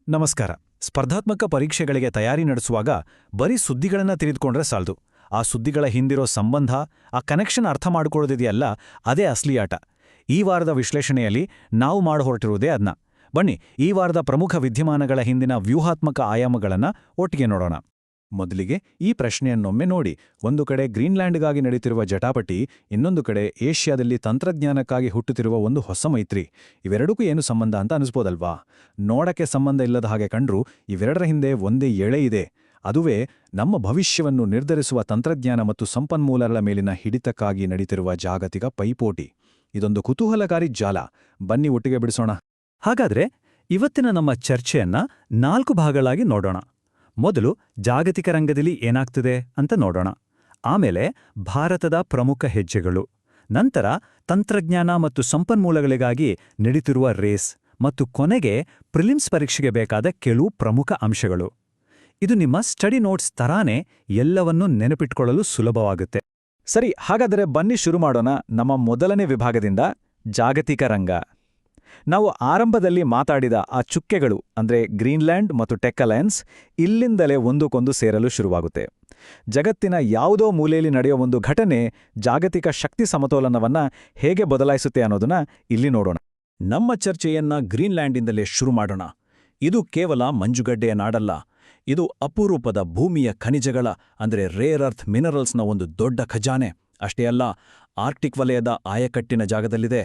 ನಮಸ್ಕಾರ. ಸ್ಪರ್ಧಾತ್ಮಕ ಪರೀಕ್ಷೆಗಳಿಗೆ ತಯಾರಿ ನಡೆಸುವಾಗ ಬರೀ ಸುದ್ದಿಗಳನ್ನ ತಿಳಿದುಕೊಂಡ್ರೆ ಸಾಲದು. ಆ ಸುದ್ದಿಗಳ ಹಿಂದಿರೋ ಸಂಬಂಧ, ಆ ಕನೆಕ್ಷನ್ ಅರ್ಥ ಮಾಡಿಕೊಳ್ಳೋದಿದೆಯಲ್ಲ, ಅದೇ ಅಸಲಿ ಆಟ. ಈ ವಾರದ ವಿಶ್ಲೇಷಣೆಯಲ್ಲಿ ನಾವು ಹೊರಟಿರುವುದೇ ಅದನ್ನ. ಬನ್ನಿ, ಈ ವಾರದ ಪ್ರಮುಖ ವಿದ್ಯಮಾನಗಳ ಹಿಂದಿನ ವ್ಯೂಹಾತ್ಮಕ ಆಯಾಮಗಳನ್ನ ಒಟ್ಟಿಗೆ ನೋಡೋಣ. ಮೊದಲಿಗೆ ಈ ಪ್ರಶ್ನೆಯನ್ನೊಮ್ಮೆ ನೋಡಿ. ಒಂದು ಕಡೆ ಗ್ರೀನ್ಲ್ಯಾಂಡ್ಗಾಗಿ ನಡೀತಿರುವ ಜಟಾಪಟಿ, ಇನ್ನೊಂದು ಕಡೆ ಏಷ್ಯಾದಲ್ಲಿ ತಂತ್ರಜ್ಞಾನಕ್ಕಾಗಿ ಹುಟ್ಟುತ್ತಿರುವ ಒಂದು ಹೊಸ ಮೈತ್ರಿ. ಇವೆರಡಕ್ಕೂ ಏನು ಸಂಬಂಧ ಅಂತ ಅನಿಸ್ಬೋದಲ್ವಾ? ನೋಡಕ್ಕೆ ಸಂಬಂಧ ಇಲ್ಲದ ಹಾಗೆ ಕಂಡ್ರೂ ಇವೆರಡರ ಹಿಂದೆ ಒಂದೇ ಎಳೆ ಇದೆ. ಅದುವೇ ನಮ್ಮ ಭವಿಷ್ಯವನ್ನು ನಿರ್ಧರಿಸುವ ತಂತ್ರಜ್ಞಾನ ಮತ್ತು ಸಂಪನ್ಮೂಲಗಳ ಮೇಲಿನ ಹಿಡಿತಕ್ಕಾಗಿ ನಡೀತಿರುವ ಜಾಗತಿಕ ಪೈಪೋಟಿ. ಇದೊಂದು ಕುತೂಹಲಕಾರಿ ಜಾಲ. ಬನ್ನಿ ಒಟ್ಟಿಗೆ ಬಿಡಿಸೋಣ. ಹಾಗಾದ್ರೆ ಇವತ್ತಿನ ನಮ್ಮ ಚರ್ಚೆಯನ್ನ 4 ಭಾಗಗಳಾಗಿ ನೋಡೋಣ. ಮೊದಲು ಜಾಗತಿಕ ರಂಗದಲ್ಲಿ ಏನಾಗ್ತಿದೆ ಅಂತ ನೋಡೋಣ. ಆಮೇಲೆ ಭಾರತದ ಪ್ರಮುಖ ಹೆಜ್ಜೆಗಳು. ನಂತರ ತಂತ್ರಜ್ಞಾನ ಮತ್ತು ಸಂಪನ್ಮೂಲಗಳಿಗಾಗಿ ನಡೀತಿರುವ ರೇಸ್. ಮತ್ತು ಕೊನೆಗೆ ಪ್ರಿಲಿಮ್ಸ್ ಪರೀಕ್ಷೆಗೆ ಬೇಕಾದ ಕೆಲವು ಪ್ರಮುಖ ಅಂಶಗಳು. ಇದು ನಿಮ್ಮ ಸ್ಟಡಿ ನೋಟ್ಸ್ ತರಾನೇ ಎಲ್ಲವನ್ನೂ ನೆನಪಿಟ್ಕೊಳ್ಳಲು ಸುಲಭವಾಗುತ್ತೆ. ಸರಿ, ಹಾಗಾದರೆ ಬನ್ನಿ ಶುರು ಮಾಡೋಣ ನಮ್ಮ ಮೊದಲನೇ ವಿಭಾಗದಿಂದ, ಜಾಗತಿಕ ರಂಗ. ನಾವು ಆರಂಭದಲ್ಲಿ ಮಾತಾಡಿದ ಆ ಚುಕ್ಕೆಗಳು ಅಂದ್ರೆ ಗ್ರೀನ್ಲ್ಯಾಂಡ್ ಮತ್ತು ಟೆಕ್ ಅಲಯನ್ಸ್ ಇಲ್ಲಿಂದಲೇ ಒಂದಕ್ಕೊಂದು ಸೇರಲು ಶುರುವಾಗುತ್ತೆ. ಜಗತ್ತಿನ ಯಾವುದೋ ಮೂಲೆಯಲ್ಲಿ ನಡೆಯೋ ಒಂದು ಘಟನೆ ಜಾಗತಿಕ ಶಕ್ತಿ ಸಮತೋಲನವನ್ನ ಹೇಗೆ ಬದಲಾಯಿಸುತ್ತೆ ಅನ್ನೋದನ್ನ ಇಲ್ಲಿ ನೋಡೋಣ. ನಮ್ಮ ಚರ್ಚೆಯನ್ನ ಗ್ರೀನ್ಲ್ಯಾಂಡಿಂದಲೇ ಶುರು ಮಾಡೋಣ. ಇದು ಕೇವಲ ಮಂಜುಗಡ್ಡೆಯ ನಾಡಲ್ಲ. ಇದು ಅಪರೂಪದ ಭೂಮಿಯ ಖನಿಜಗಳ ಅಂದ್ರೆ ರೇರ್ ಅರ್ತ್ ಮಿನರಲ್ಸ್ನ ಒಂದು ದೊಡ್ಡ ಖಜಾನೆ. ಅಷ್ಟೇ ಅಲ್ಲ, ಆರ್ಕ್ಟಿಕ್ ವಲಯದ ಆಯಕಟ್ಟಿನ ಜಾಗದಲ್ಲಿದೆ.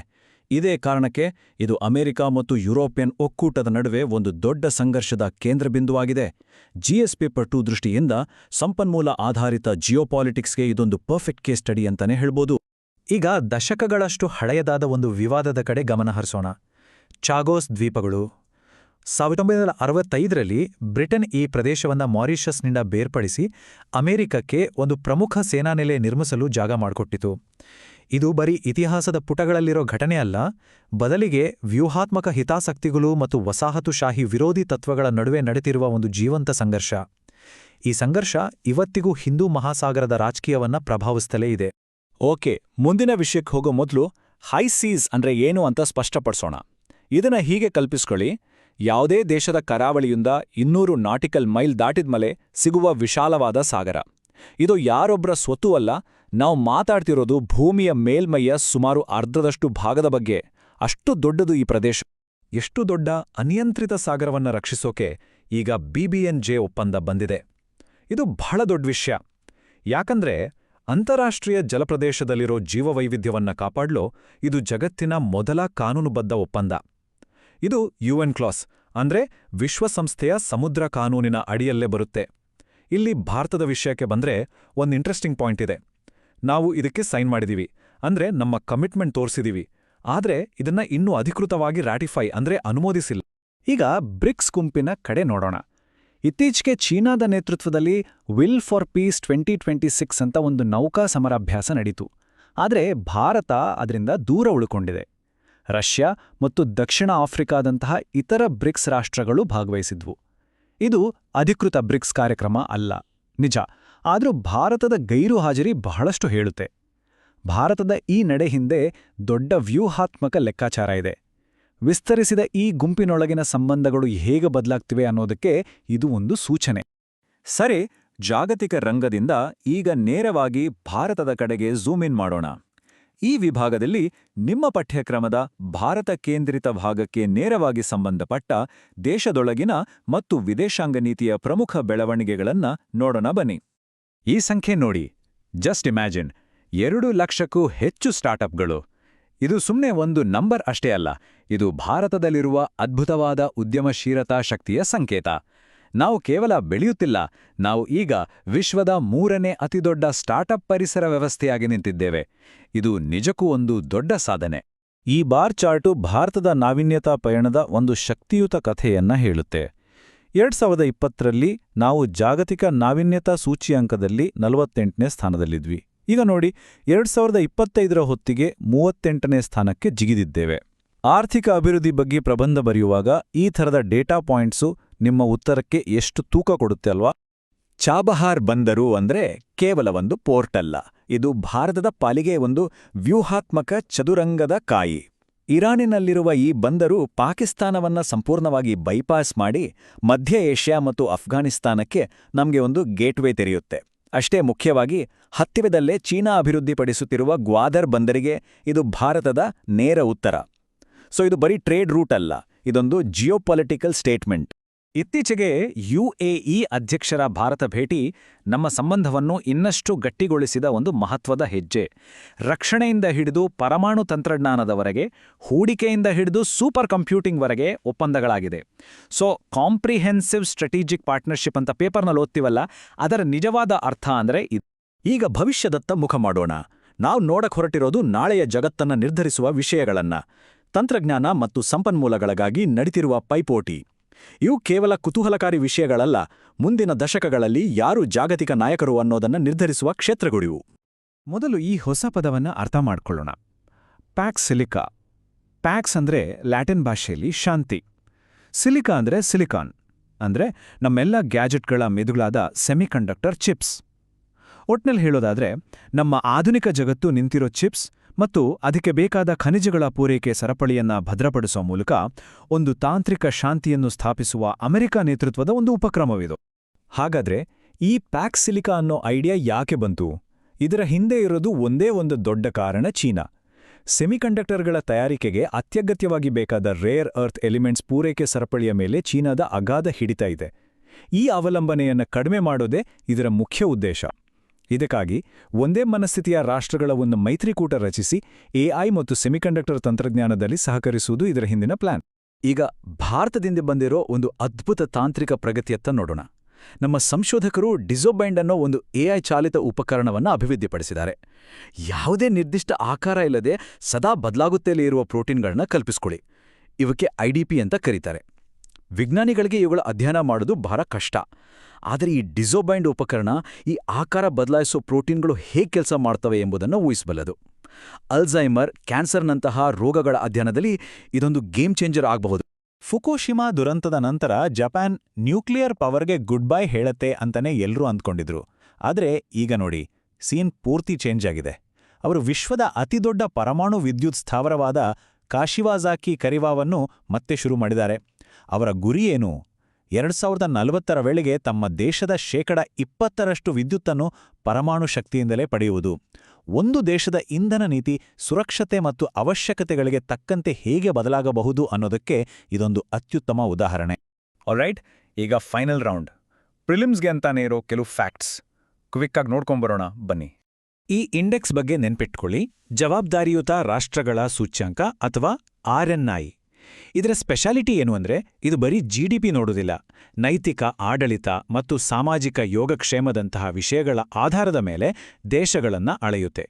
ಇದೇ ಕಾರಣಕ್ಕೆ ಇದು ಅಮೆರಿಕ ಮತ್ತು ಯುರೋಪಿಯನ್ ಒಕ್ಕೂಟದ ನಡುವೆ ಒಂದು ದೊಡ್ಡ ಸಂಘರ್ಷದ ಕೇಂದ್ರಬಿಂದುವಾಗಿದೆ. GS ಪೇಪರ್ 2 ದೃಷ್ಟಿಯಿಂದ ಸಂಪನ್ಮೂಲ ಆಧಾರಿತ ಜಿಯೋಪಾಲಿಟಿಕ್ಸ್ಗೆ ಇದೊಂದು ಪರ್ಫೆಕ್ಟ್ ಕೇಸ್ ಸ್ಟಡಿ ಅಂತಾನೆ ಹೇಳ್ಬೋದು. ಈಗ ದಶಕಗಳಷ್ಟು ಹಳೆಯದಾದ ಒಂದು ವಿವಾದದ ಕಡೆ ಗಮನ ಹರಿಸೋಣ. ಚಾಗೋಸ್ ದ್ವೀಪಗಳು. 1965ರಲ್ಲಿ ಬ್ರಿಟನ್ ಈ ಪ್ರದೇಶವನ್ನ ಮಾರಿಷಸ್ನಿಂದ ಬೇರ್ಪಡಿಸಿ ಅಮೆರಿಕಕ್ಕೆ ಒಂದು ಪ್ರಮುಖ ಸೇನಾನೆಲೆ ನಿರ್ಮಿಸಲು ಜಾಗ ಮಾಡಿಕೊಟ್ಟಿತು. ಇದು ಬರೀ ಇತಿಹಾಸದ ಪುಟಗಳಲ್ಲಿರೋ ಘಟನೆ ಅಲ್ಲ, ಬದಲಿಗೆ ವ್ಯೂಹಾತ್ಮಕ ಹಿತಾಸಕ್ತಿಗಳು ಮತ್ತು ವಸಾಹತುಶಾಹಿ ವಿರೋಧಿ ತತ್ವಗಳ ನಡುವೆ ನಡೆತಿರುವ ಒಂದು ಜೀವಂತ ಸಂಘರ್ಷ. ಈ ಸಂಘರ್ಷ ಇವತ್ತಿಗೂ ಹಿಂದೂ ಮಹಾಸಾಗರದ ರಾಜಕೀಯವನ್ನ ಪ್ರಭಾವಿಸ್ತಲೇ ಇದೆ. ಓಕೆ, ಮುಂದಿನ ವಿಷಯಕ್ಕೆ ಹೋಗೋ ಮೊದಲು ಹೈ ಸೀಸ್ ಅಂದ್ರೆ ಏನು ಅಂತ ಸ್ಪಷ್ಟಪಡಿಸೋಣ. ಇದನ್ನ ಹೀಗೆ ಕಲ್ಪಿಸ್ಕೊಳ್ಳಿ: ಯಾವುದೇ ದೇಶದ ಕರಾವಳಿಯಿಂದ 200 ನಾಟಿಕಲ್ ಮೈಲ್ ದಾಟಿದ್ಮೇಲೆ ಸಿಗುವ ವಿಶಾಲವಾದ ಸಾಗರ. ಇದು ಯಾರೊಬ್ಬರ ಸ್ವತ್ತೂ ಅಲ್ಲ. ನಾವು ಮಾತಾಡ್ತಿರೋದು ಭೂಮಿಯ ಮೇಲ್ಮೈಯ ಸುಮಾರು ಅರ್ಧದಷ್ಟು ಭಾಗದ ಬಗ್ಗೆ. ಅಷ್ಟು ದೊಡ್ಡದು ಈ ಪ್ರದೇಶ. ಎಷ್ಟು ದೊಡ್ಡ ಅನಿಯಂತ್ರಿತ ಸಾಗರವನ್ನ ರಕ್ಷಿಸೋಕೆ ಈಗ BBNJ ಒಪ್ಪಂದ ಬಂದಿದೆ. ಇದು ಬಹಳ ದೊಡ್ಡ ವಿಷಯ. ಯಾಕಂದ್ರೆ ಅಂತಾರಾಷ್ಟ್ರೀಯ ಜಲಪ್ರದೇಶದಲ್ಲಿರೋ ಜೀವವೈವಿಧ್ಯವನ್ನ ಕಾಪಾಡಲು ಇದು ಜಗತ್ತಿನ ಮೊದಲ ಕಾನೂನುಬದ್ಧ ಒಪ್ಪಂದ. ಇದು UN ಕ್ಲಾಸ್ ಅಂದ್ರೆ ವಿಶ್ವಸಂಸ್ಥೆಯ ಸಮುದ್ರ ಕಾನೂನಿನ ಅಡಿಯಲ್ಲೇ ಬರುತ್ತೆ. ಇಲ್ಲಿ ಭಾರತದ ವಿಷಯಕ್ಕೆ ಬಂದ್ರೆ ಒಂದು ಇಂಟ್ರೆಸ್ಟಿಂಗ್ ಪಾಯಿಂಟ್ ಇದೆ. ನಾವು ಇದಕ್ಕೆ ಸೈನ್ ಮಾಡಿದೀವಿ, ಅಂದ್ರೆ ನಮ್ಮ ಕಮಿಟ್ಮೆಂಟ್ ತೋರಿಸಿದೀವಿ. ಆದ್ರೆ ಇದನ್ನ ಇನ್ನೂ ಅಧಿಕೃತವಾಗಿ ರಾಟಿಫೈ ಅಂದ್ರೆ ಅನುಮೋದಿಸಿಲ್ಲ. ಈಗ ಬ್ರಿಕ್ಸ್ ಗುಂಪಿನ ಕಡೆ ನೋಡೋಣ. ಇತ್ತೀಚೆಗೆ ಚೀನಾದ ನೇತೃತ್ವದಲ್ಲಿ ವಿಲ್ ಫಾರ್ ಪೀಸ್ 2026 ಅಂತ ಒಂದು ನೌಕಾ ಸಮರಾಭ್ಯಾಸ ನಡೀತು. ಆದ್ರೆ ಭಾರತ ಅದರಿಂದ ದೂರ ಉಳ್ಕೊಂಡಿದೆ. ರಷ್ಯಾ ಮತ್ತು ದಕ್ಷಿಣ ಆಫ್ರಿಕಾದಂತಹ ಇತರ ಬ್ರಿಕ್ಸ್ ರಾಷ್ಟ್ರಗಳು ಭಾಗವಹಿಸಿದ್ವು. ಇದು ಅಧಿಕೃತ ಬ್ರಿಕ್ಸ್ ಕಾರ್ಯಕ್ರಮ ಅಲ್ಲ, ನಿಜ. ಆದರೂ ಭಾರತದ ಗೈರು ಹಾಜರಿ ಬಹಳಷ್ಟು ಹೇಳುತ್ತೆ. ಭಾರತದ ಈ ನಡೆ ಹಿಂದೆ ದೊಡ್ಡ ವ್ಯೂಹಾತ್ಮಕ ಲೆಕ್ಕಾಚಾರ ಇದೆ. ವಿಸ್ತರಿಸಿದ ಈ ಗುಂಪಿನೊಳಗಿನ ಸಂಬಂಧಗಳು ಹೇಗೆ ಬದಲಾಗ್ತಿವೆ ಅನ್ನೋದಕ್ಕೆ ಇದು ಒಂದು ಸೂಚನೆ. ಸರಿ, ಜಾಗತಿಕ ರಂಗದಿಂದ ಈಗ ನೇರವಾಗಿ ಭಾರತದ ಕಡೆಗೆ ಝೂಮ್ ಇನ್ ಮಾಡೋಣ. ಈ ವಿಭಾಗದಲ್ಲಿ ನಿಮ್ಮ ಪಠ್ಯಕ್ರಮದ ಭಾರತ ಕೇಂದ್ರಿತ ಭಾಗಕ್ಕೆ ನೇರವಾಗಿ ಸಂಬಂಧಪಟ್ಟ ದೇಶದೊಳಗಿನ ಮತ್ತು ವಿದೇಶಾಂಗ ನೀತಿಯ ಪ್ರಮುಖ ಬೆಳವಣಿಗೆಗಳನ್ನ ನೋಡೋಣ ಬನ್ನಿ. ಈ ಸಂಖ್ಯೆ ನೋಡಿ. ಜಸ್ಟ್ ಇಮ್ಯಾಜಿನ್, 2 ಲಕ್ಷಕ್ಕೂ ಹೆಚ್ಚು ಸ್ಟಾರ್ಟ್ಅಪ್ಗಳು. ಇದು ಸುಮ್ಮನೆ ಒಂದು ನಂಬರ್ ಅಷ್ಟೇ ಅಲ್ಲ, ಇದು ಭಾರತದಲ್ಲಿರುವ ಅದ್ಭುತವಾದ ಉದ್ಯಮಶೀಲತಾ ಶಕ್ತಿಯ ಸಂಕೇತ. ನಾವು ಕೇವಲ ಬೆಳೆಯುತ್ತಿಲ್ಲ, ನಾವು ಈಗ ವಿಶ್ವದ 3ನೇ ಅತಿದೊಡ್ಡ ಸ್ಟಾರ್ಟ್ಅಪ್ ಪರಿಸರ ವ್ಯವಸ್ಥೆಯಾಗಿ ನಿಂತಿದ್ದೇವೆ. ಇದು ನಿಜಕ್ಕೂ ಒಂದು ದೊಡ್ಡ ಸಾಧನೆ. ಈ ಬಾರ್ ಚಾರ್ಟು ಭಾರತದ ನಾವೀನ್ಯತಾ ಪಯಣದ ಒಂದು ಶಕ್ತಿಯುತ ಕಥೆಯನ್ನ ಹೇಳುತ್ತೆ. 2020ರಲ್ಲಿ ನಾವು ಜಾಗತಿಕ ನಾವೀನ್ಯತಾ ಸೂಚ್ಯಂಕದಲ್ಲಿ 48ನೇ ಸ್ಥಾನದಲ್ಲಿದ್ವಿ. ಈಗ ನೋಡಿ, 2025ರ ಹೊತ್ತಿಗೆ 38ನೇ ಸ್ಥಾನಕ್ಕೆ ಜಿಗಿದಿದ್ದೇವೆ. ಆರ್ಥಿಕ ಅಭಿವೃದ್ಧಿ ಬಗ್ಗೆ ಪ್ರಬಂಧ ಬರೆಯುವಾಗ ಈ ಥರದ ಡೇಟಾ ಪಾಯಿಂಟ್ಸು ನಿಮ್ಮ ಉತ್ತರಕ್ಕೆ ಎಷ್ಟು ತೂಕ ಕೊಡುತ್ತೆ ಅಲ್ವಾ? ಚಾಬಹಾರ್ ಬಂದರು ಅಂದ್ರೆ ಕೇವಲ ಒಂದು ಪೋರ್ಟ್ ಅಲ್ಲ, ಇದು ಭಾರತದ ಪಾಲಿಗೆ ಒಂದು ವ್ಯೂಹಾತ್ಮಕ ಚದುರಂಗದ ಕಾಯಿ. ಇರಾನಿನಲ್ಲಿರುವ ಈ ಬಂದರು ಪಾಕಿಸ್ತಾನವನ್ನ ಸಂಪೂರ್ಣವಾಗಿ ಬೈಪಾಸ್ ಮಾಡಿ ಮಧ್ಯ ಏಷ್ಯಾ ಮತ್ತು ಅಫ್ಘಾನಿಸ್ತಾನಕ್ಕೆ ನಮಗೆ ಒಂದು ಗೇಟ್ವೇ ತೆರೆಯುತ್ತೆ. ಅಷ್ಟೇ ಮುಖ್ಯವಾಗಿ ಹತ್ತಿರದಲ್ಲೇ ಚೀನಾ ಅಭಿವೃದ್ಧಿಪಡಿಸುತ್ತಿರುವ ಗ್ವಾದರ್ ಬಂದರಿಗೆ ಇದು ಭಾರತದ ನೇರ ಉತ್ತರ. ಸೊ ಇದು ಬರೀ ಟ್ರೇಡ್ ರೂಟ್ ಅಲ್ಲ, ಇದೊಂದು ಜಿಯೋಪೊಲಿಟಿಕಲ್ ಸ್ಟೇಟ್ಮೆಂಟ್. ಇತ್ತೀಚೆಗೆ UAE ಅಧ್ಯಕ್ಷರ ಭಾರತ ಭೇಟಿ ನಮ್ಮ ಸಂಬಂಧವನ್ನು ಇನ್ನಷ್ಟು ಗಟ್ಟಿಗೊಳಿಸಿದ ಒಂದು ಮಹತ್ವದ ಹೆಜ್ಜೆ. ರಕ್ಷಣೆಯಿಂದ ಹಿಡಿದು ಪರಮಾಣು ತಂತ್ರಜ್ಞಾನದವರೆಗೆ, ಹೂಡಿಕೆಯಿಂದ ಹಿಡಿದು ಸೂಪರ್ ಕಂಪ್ಯೂಟಿಂಗ್ವರೆಗೆ ಒಪ್ಪಂದಗಳಾಗಿದೆ. ಸೊ ಕಾಂಪ್ರಿಹೆನ್ಸಿವ್ ಸ್ಟ್ರಾಟಜಿಕ್ ಪಾರ್ಟ್ನರ್ಶಿಪ್ ಅಂತ ಪೇಪರ್ನಲ್ಲಿ ಓದ್ತೀವಲ್ಲ, ಅದರ ನಿಜವಾದ ಅರ್ಥ ಅಂದರೆ ಇದು. ಈಗ ಭವಿಷ್ಯದತ್ತ ಮುಖ ಮಾಡೋಣ. ನಾವು ನೋಡಕ್ ಹೊರಟಿರೋದು ನಾಳೆಯ ಜಗತ್ತನ್ನ ನಿರ್ಧರಿಸುವ ವಿಷಯಗಳನ್ನ. ತಂತ್ರಜ್ಞಾನ ಮತ್ತು ಸಂಪನ್ಮೂಲಗಳಿಗಾಗಿ ನಡೀತಿರುವ ಪೈಪೋಟಿ. ಇವು ಕೇವಲ ಕುತೂಹಲಕಾರಿ ವಿಷಯಗಳಲ್ಲ, ಮುಂದಿನ ದಶಕಗಳಲ್ಲಿ ಯಾರು ಜಾಗತಿಕ ನಾಯಕರು ಅನ್ನೋದನ್ನು ನಿರ್ಧರಿಸುವ ಕ್ಷೇತ್ರಗಳಿವು. ಮೊದಲು ಈ ಹೊಸ ಪದವನ್ನು ಅರ್ಥ ಮಾಡ್ಕೊಳ್ಳೋಣ. Pax silica. ಪ್ಯಾಕ್ಸ್ ಅಂದ್ರೆ ಲ್ಯಾಟಿನ್ ಭಾಷೆಯಲ್ಲಿ ಶಾಂತಿ. ಸಿಲಿಕಾ ಅಂದ್ರೆ ಸಿಲಿಕಾನ್, ಅಂದ್ರೆ ನಮ್ಮೆಲ್ಲ ಗ್ಯಾಜೆಟ್ಗಳ ಮೆದುಳಾದ ಸೆಮಿಕಂಡಕ್ಟರ್ ಚಿಪ್ಸ್. ಒಟ್ನಲ್ಲಿ ಹೇಳೋದಾದ್ರೆ, ನಮ್ಮ ಆಧುನಿಕ ಜಗತ್ತು ನಿಂತಿರೋ ಚಿಪ್ಸ್ ಮತ್ತು ಅದಕ್ಕೆ ಬೇಕಾದ ಖನಿಜಗಳ ಪೂರೈಕೆ ಸರಪಳಿಯನ್ನ ಭದ್ರಪಡಿಸುವ ಮೂಲಕ ಒಂದು ತಾಂತ್ರಿಕ ಶಾಂತಿಯನ್ನು ಸ್ಥಾಪಿಸುವ ಅಮೆರಿಕ ನೇತೃತ್ವದ ಒಂದು ಉಪಕ್ರಮವಿದು. ಹಾಗಾದ್ರೆ ಈ ಪ್ಯಾಕ್ಸ್ ಸಿಲಿಕಾ ಅನ್ನೋ ಐಡಿಯಾ ಯಾಕೆ ಬಂತು? ಇದರ ಹಿಂದೆ ಇರೋದು ಒಂದೇ ಒಂದು ದೊಡ್ಡ ಕಾರಣ: ಚೀನಾ. ಸೆಮಿಕಂಡಕ್ಟರ್ಗಳ ತಯಾರಿಕೆಗೆ ಅತ್ಯಗತ್ಯವಾಗಿ ಬೇಕಾದ ರೇರ್ ಅರ್ತ್ ಎಲಿಮೆಂಟ್ಸ್ ಪೂರೈಕೆ ಸರಪಳಿಯ ಮೇಲೆ ಚೀನಾದ ಅಗಾಧ ಹಿಡಿತ ಇದೆ. ಈ ಅವಲಂಬನೆಯನ್ನು ಕಡಿಮೆ ಮಾಡೋದೇ ಇದರ ಮುಖ್ಯ ಉದ್ದೇಶ. ಇದಕ್ಕಾಗಿ ಒಂದೇ ಮನಸ್ಥಿತಿಯ ರಾಷ್ಟ್ರಗಳ ಒಂದು ಮೈತ್ರಿಕೂಟ ರಚಿಸಿ AI ಮತ್ತು ಸೆಮಿಕಂಡಕ್ಟರ್ ತಂತ್ರಜ್ಞಾನದಲ್ಲಿ ಸಹಕರಿಸುವುದು ಇದರ ಹಿಂದಿನ ಪ್ಲಾನ್. ಈಗ ಭಾರತದಿಂದ ಬಂದಿರೋ ಒಂದು ಅದ್ಭುತ ತಾಂತ್ರಿಕ ಪ್ರಗತಿಯತ್ತ ನೋಡೋಣ. ನಮ್ಮ ಸಂಶೋಧಕರು ಡಿಸೋಬೈಂಡ್ ಅನ್ನೋ ಒಂದು AI ಚಾಲಿತ ಉಪಕರಣವನ್ನು ಅಭಿವೃದ್ಧಿಪಡಿಸಿದ್ದಾರೆ. ಯಾವುದೇ ನಿರ್ದಿಷ್ಟ ಆಕಾರ ಇಲ್ಲದೆ ಸದಾ ಬದಲಾಗುತ್ತಲೇ ಇರುವ ಪ್ರೋಟೀನ್ಗಳನ್ನ ಕಲ್ಪಿಸ್ಕೊಳ್ಳಿ. ಇವಕ್ಕೆ IDP ಅಂತ ಕರೀತಾರೆ. ವಿಜ್ಞಾನಿಗಳಿಗೆ ಇವುಗಳ ಅಧ್ಯಯನ ಮಾಡೋದು ಬಹಳ ಕಷ್ಟ. ಆದರೆ ಈ ಡಿಸೋಬೈಂಡ್ ಉಪಕರಣ ಈ ಆಕಾರ ಬದಲಾಯಿಸೋ ಪ್ರೋಟೀನ್ಗಳು ಹೇಗೆ ಕೆಲಸ ಮಾಡ್ತವೆ ಎಂಬುದನ್ನು ಊಹಿಸಬಲ್ಲದು. ಅಲ್ಝೈಮರ್, ಕ್ಯಾನ್ಸರ್ನಂತಹ ರೋಗಗಳ ಅಧ್ಯಯನದಲ್ಲಿ ಇದೊಂದು ಗೇಮ್ ಚೇಂಜರ್ ಆಗಬಹುದು. ಫುಕುಶಿಮಾ ದುರಂತದ ನಂತರ ಜಪಾನ್ ನ್ಯೂಕ್ಲಿಯರ್ ಪವರ್ಗೆ ಗುಡ್ ಬೈ ಹೇಳತ್ತೆ ಅಂತಾನೆ ಎಲ್ಲರೂ ಅಂದ್ಕೊಂಡಿದ್ರು. ಆದರೆ ಈಗ ನೋಡಿ, ಸೀನ್ ಪೂರ್ತಿ ಚೇಂಜ್ ಆಗಿದೆ. ಅವರು ವಿಶ್ವದ ಅತಿದೊಡ್ಡ ಪರಮಾಣು ವಿದ್ಯುತ್ ಸ್ಥಾವರವಾದ ಕಾಶಿವಾಜಾಕಿ ಕರಿವಾವನ್ನು ಮತ್ತೆ ಶುರು ಮಾಡಿದ್ದಾರೆ. ಅವರ ಗುರಿ ಏನು? 2040ರ ವೇಳೆಗೆ ತಮ್ಮ ದೇಶದ 20% ವಿದ್ಯುತ್ತನ್ನು ಪರಮಾಣು ಶಕ್ತಿಯಿಂದಲೇ ಪಡೆಯುವುದು. ಒಂದು ದೇಶದ ಇಂಧನ ನೀತಿ ಸುರಕ್ಷತೆ ಮತ್ತು ಅವಶ್ಯಕತೆಗಳಿಗೆ ತಕ್ಕಂತೆ ಹೇಗೆ ಬದಲಾಗಬಹುದು ಅನ್ನೋದಕ್ಕೆ ಇದೊಂದು ಅತ್ಯುತ್ತಮ ಉದಾಹರಣೆ. ಆಲ್ರೈಟ್, ಈಗ ಫೈನಲ್ ರೌಂಡ್. ಪ್ರಿಲಿಮ್ಸ್ಗೆ ಅಂತಾನೆ ಇರೋ ಕೆಲವು ಫ್ಯಾಕ್ಟ್ಸ್ ಕ್ವಿಕ್ಕಾಗಿ ನೋಡ್ಕೊಂಬರೋಣ ಬನ್ನಿ. ಈ ಇಂಡೆಕ್ಸ್ ಬಗ್ಗೆ ನೆನ್ಪಿಟ್ಕೊಳ್ಳಿ. ಜವಾಬ್ದಾರಿಯುತ ರಾಷ್ಟ್ರಗಳ ಸೂಚ್ಯಂಕ ಅಥವಾ RNI. ಇದರ ಸ್ಪೆಷಾಲಿಟಿ ಏನು ಅಂದ್ರೆ, ಇದು ಬರೀ GDP ನೋಡುವುದಿಲ್ಲ, ನೈತಿಕ ಆಡಳಿತ ಮತ್ತು ಸಾಮಾಜಿಕ ಯೋಗಕ್ಷೇಮದಂತಹ ವಿಷಯಗಳ ಆಧಾರದ ಮೇಲೆ ದೇಶಗಳನ್ನ ಅಳೆಯುತ್ತೆ.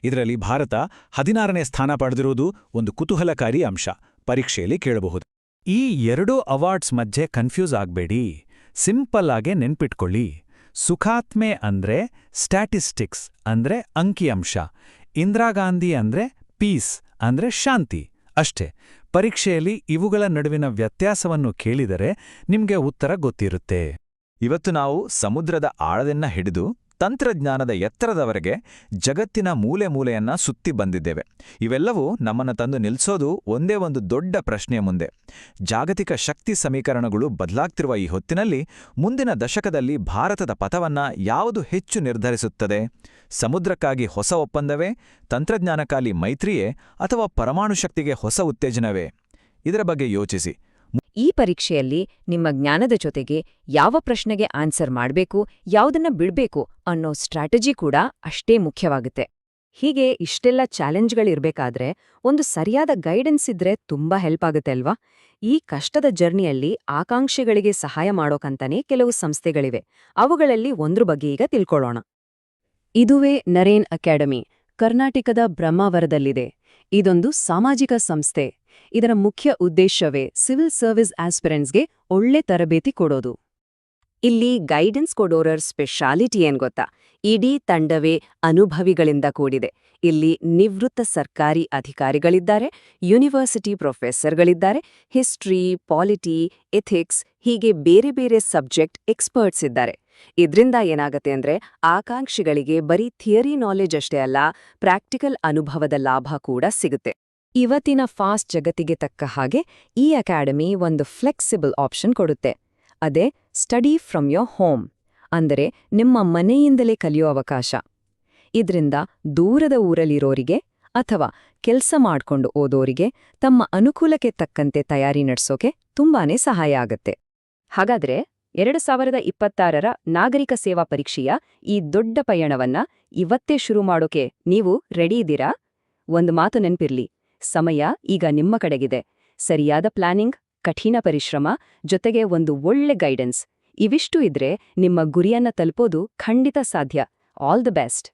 ಇದರಲ್ಲಿ ಭಾರತ 16ನೇ ಸ್ಥಾನ ಪಡೆದಿರುವುದು ಒಂದು ಕುತೂಹಲಕಾರಿ ಅಂಶ. ಪರೀಕ್ಷೆಯಲ್ಲಿ ಕೇಳಬಹುದು. ಈ ಎರಡೂ ಅವಾರ್ಡ್ಸ್ ಮಧ್ಯೆ ಕನ್ಫ್ಯೂಸ್ ಆಗ್ಬೇಡಿ. ಸಿಂಪಲ್ ಆಗೇ ನೆನ್ಪಿಟ್ಕೊಳ್ಳಿ. ಸುಖಾತ್ಮೆ ಅಂದ್ರೆ ಸ್ಟ್ಯಾಟಿಸ್ಟಿಕ್ಸ್ ಅಂದ್ರೆ ಅಂಕಿಅಂಶ, ಇಂದಿರಾ ಗಾಂಧಿ ಅಂದ್ರೆ ಪೀಸ್ ಅಂದ್ರೆ ಶಾಂತಿ ಅಷ್ಟೇ. ಪರೀಕ್ಷೆಯಲ್ಲಿ ಇವುಗಳ ನಡುವಿನ ವ್ಯತ್ಯಾಸವನ್ನು ಕೇಳಿದರೆ ನಿಮ್ಗೆ ಉತ್ತರ ಗೊತ್ತಿರುತ್ತೆ. ಇವತ್ತು ನಾವು ಸಮುದ್ರದ ಆಳದಿಂದ ಹಿಡಿದು ತಂತ್ರಜ್ಞಾನದ ಎತ್ತರದವರೆಗೆ ಜಗತ್ತಿನ ಮೂಲೆ ಮೂಲೆಯನ್ನ ಸುತ್ತಿ ಬಂದಿದ್ದೇವೆ. ಇವೆಲ್ಲವೂ ನಮ್ಮನ್ನು ತಂದು ನಿಲ್ಲಿಸೋದು ಒಂದೇ ಒಂದು ದೊಡ್ಡ ಪ್ರಶ್ನೆಯ ಮುಂದೆ. ಜಾಗತಿಕ ಶಕ್ತಿ ಸಮೀಕರಣಗಳು ಬದಲಾಗ್ತಿರುವ ಈ ಹೊತ್ತಿನಲ್ಲಿ ಮುಂದಿನ ದಶಕದಲ್ಲಿ ಭಾರತದ ಪಥವನ್ನ ಯಾವುದು ಹೆಚ್ಚು ನಿರ್ಧರಿಸುತ್ತದೆ? ಸಮುದ್ರಕ್ಕಾಗಿ ಹೊಸ ಒಪ್ಪಂದವೇ, ತಂತ್ರಜ್ಞಾನಕ್ಕಾಗಿ ಮೈತ್ರಿಯೇ, ಅಥವಾ ಪರಮಾಣು ಶಕ್ತಿಗೆ ಹೊಸ ಉತ್ತೇಜನವೇ? ಇದರ ಬಗ್ಗೆ ಯೋಚಿಸಿ. ಈ ಪರೀಕ್ಷೆಯಲ್ಲಿ ನಿಮ್ಮ ಜ್ಞಾನದ ಜೊತೆಗೆ ಯಾವ ಪ್ರಶ್ನೆಗೆ ಆನ್ಸರ್ ಮಾಡಬೇಕು, ಯಾವುದನ್ನ ಬಿಡ್ಬೇಕು ಅನ್ನೋ ಸ್ಟ್ರಾಟಜಿ ಕೂಡ ಅಷ್ಟೇ ಮುಖ್ಯವಾಗುತ್ತೆ. ಹೀಗೆ ಇಷ್ಟೆಲ್ಲ ಚಾಲೆಂಜ್ಗಳಿರ್ಬೇಕಾದ್ರೆ ಒಂದು ಸರಿಯಾದ ಗೈಡೆನ್ಸ್ ಇದ್ರೆ ತುಂಬಾ ಹೆಲ್ಪ್ ಆಗುತ್ತೆ ಅಲ್ವಾ? ಈ ಕಷ್ಟದ ಜರ್ನಿಯಲ್ಲಿ ಆಕಾಂಕ್ಷಿಗಳಿಗೆ ಸಹಾಯ ಮಾಡೋಕಂತಾನೆ ಕೆಲವು ಸಂಸ್ಥೆಗಳಿವೆ. ಅವುಗಳಲ್ಲಿ ಒಂದ್ರ ಬಗ್ಗೆ ಈಗ ತಿಳ್ಕೊಳ್ಳೋಣ. ಇದುವೇ ನರೇನ್ ಅಕಾಡೆಮಿ, ಕರ್ನಾಟಕದ ಬ್ರಹ್ಮಾವರದಲ್ಲಿದೆ. ಇದೊಂದು ಸಾಮಾಜಿಕ ಸಂಸ್ಥೆ. ಇದರ ಮುಖ್ಯ ಉದ್ದೇಶವೇ ಸಿವಿಲ್ ಸರ್ವಿಸ್ ಆಸ್ಪಿರೆಂಟ್ಸ್ಗೆ ಒಳ್ಳೆ ತರಬೇತಿ ಕೊಡೋದು. ಇಲ್ಲಿ ಗೈಡೆನ್ಸ್ ಕೊಡೋರರ ಸ್ಪೆಷಾಲಿಟಿ ಏನ್ ಗೊತ್ತಾ? ಇಡೀ ತಂಡವೇ ಅನುಭವಿಗಳಿಂದ ಕೂಡಿದೆ. ಇಲ್ಲಿ ನಿವೃತ್ತ ಸರ್ಕಾರಿ ಅಧಿಕಾರಿಗಳಿದ್ದಾರೆ, ಯೂನಿವರ್ಸಿಟಿ ಪ್ರೊಫೆಸರ್ಗಳಿದ್ದಾರೆ, ಹಿಸ್ಟ್ರಿ, ಪಾಲಿಟಿ, ಎಥಿಕ್ಸ್ ಹೀಗೆ ಬೇರೆ ಬೇರೆ ಸಬ್ಜೆಕ್ಟ್ ಎಕ್ಸ್ಪರ್ಟ್ಸ್ ಇದ್ದಾರೆ. ಇದ್ರಿಂದ ಏನಾಗತ್ತೆ ಅಂದ್ರೆ ಆಕಾಂಕ್ಷಿಗಳಿಗೆ ಬರೀ ಥಿಯರಿ ನಾಲೆಜ್ ಅಷ್ಟೇ ಅಲ್ಲ, ಪ್ರಾಕ್ಟಿಕಲ್ ಅನುಭವದ ಲಾಭ ಕೂಡ ಸಿಗುತ್ತೆ. ಇವತ್ತಿನ ಫಾಸ್ಟ್ ಜಗತ್ತಿಗೆ ತಕ್ಕ ಹಾಗೆ ಈ ಅಕಾಡೆಮಿ ಒಂದು ಫ್ಲೆಕ್ಸಿಬಲ್ ಆಪ್ಷನ್ ಕೊಡುತ್ತೆ. ಅದೇ ಸ್ಟಡಿ ಫ್ರಮ್ ಯೋರ್ ಹೋಮ್, ಅಂದರೆ ನಿಮ್ಮ ಮನೆಯಿಂದಲೇ ಕಲಿಯೋ ಅವಕಾಶ. ಇದ್ರಿಂದ ದೂರದ ಊರಲ್ಲಿರೋರಿಗೆ ಅಥವಾ ಕೆಲ್ಸ ಮಾಡ್ಕೊಂಡು ಓದೋರಿಗೆ ತಮ್ಮ ಅನುಕೂಲಕ್ಕೆ ತಕ್ಕಂತೆ ತಯಾರಿ ನಡೆಸೋಕೆ ತುಂಬಾನೇ ಸಹಾಯ ಆಗತ್ತೆ. ಹಾಗಾದ್ರೆ 2026ರ ನಾಗರಿಕ ಸೇವಾ ಪರೀಕ್ಷೆಯ ಈ ದೊಡ್ಡ ಪಯಣವನ್ನ ಇವತ್ತೇ ಶುರು ಮಾಡೋಕೆ ನೀವು ರೆಡಿ ಇದ್ದೀರಾ? ಒಂದು ಮಾತು ನೆನ್ಪಿರ್ಲಿ, ಸಮಯ ಈಗ ನಿಮ್ಮ ಕಡೆಗಿದೆ. ಸರಿಯಾದ ಪ್ಲಾನಿಂಗ್, ಕಠಿಣ ಪರಿಶ್ರಮ, ಜೊತೆಗೆ ಒಂದು ಒಳ್ಳೆ ಗೈಡೆನ್ಸ್, ಇವಿಷ್ಟು ಇದ್ರೆ ನಿಮ್ಮ ಗುರಿಯನ್ನ ತಲುಪೋದು ಖಂಡಿತ ಸಾಧ್ಯ. All the best.